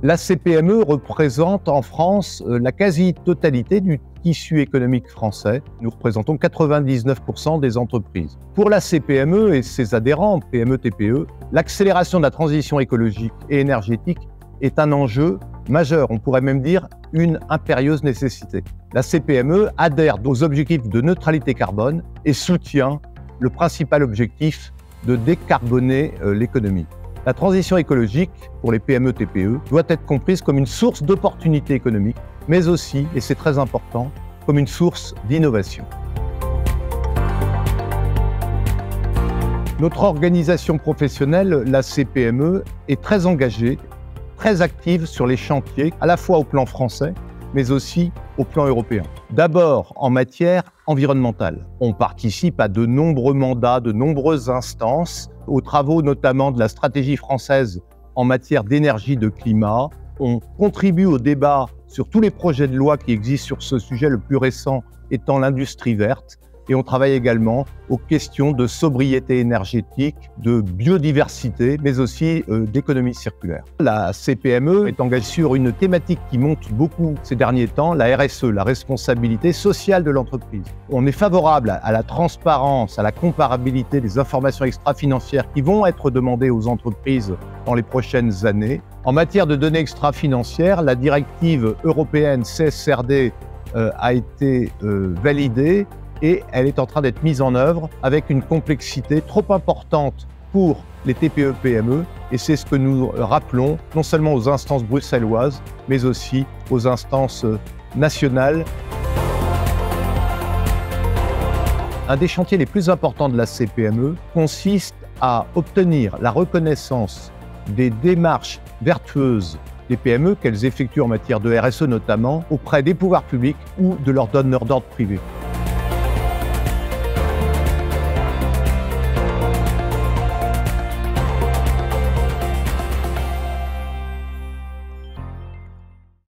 La CPME représente en France la quasi-totalité du tissu économique français. Nous représentons 99% des entreprises. Pour la CPME et ses adhérents, PME-TPE, l'accélération de la transition écologique et énergétique est un enjeu majeur, on pourrait même dire une impérieuse nécessité. La CPME adhère aux objectifs de neutralité carbone et soutient le principal objectif de décarboner l'économie. La transition écologique pour les PME-TPE doit être comprise comme une source d'opportunités économiques, mais aussi, et c'est très important, comme une source d'innovation. Notre organisation professionnelle, la CPME, est très engagée, très active sur les chantiers, à la fois au plan français, mais aussi au plan européen. D'abord, en matière environnementale. On participe à de nombreux mandats, de nombreuses instances, aux travaux notamment de la stratégie française en matière d'énergie, de climat. On contribue au débat sur tous les projets de loi qui existent sur ce sujet, le plus récent étant l'industrie verte. Et on travaille également aux questions de sobriété énergétique, de biodiversité, mais aussi d'économie circulaire. La CPME est engagée sur une thématique qui monte beaucoup ces derniers temps, la RSE, la responsabilité sociale de l'entreprise. On est favorable à la transparence, à la comparabilité des informations extra-financières qui vont être demandées aux entreprises dans les prochaines années. En matière de données extra-financières, la directive européenne CSRD a été validée et elle est en train d'être mise en œuvre avec une complexité trop importante pour les TPE-PME et c'est ce que nous rappelons non seulement aux instances bruxelloises mais aussi aux instances nationales. Un des chantiers les plus importants de la CPME consiste à obtenir la reconnaissance des démarches vertueuses des PME qu'elles effectuent en matière de RSE notamment auprès des pouvoirs publics ou de leurs donneurs d'ordre privés.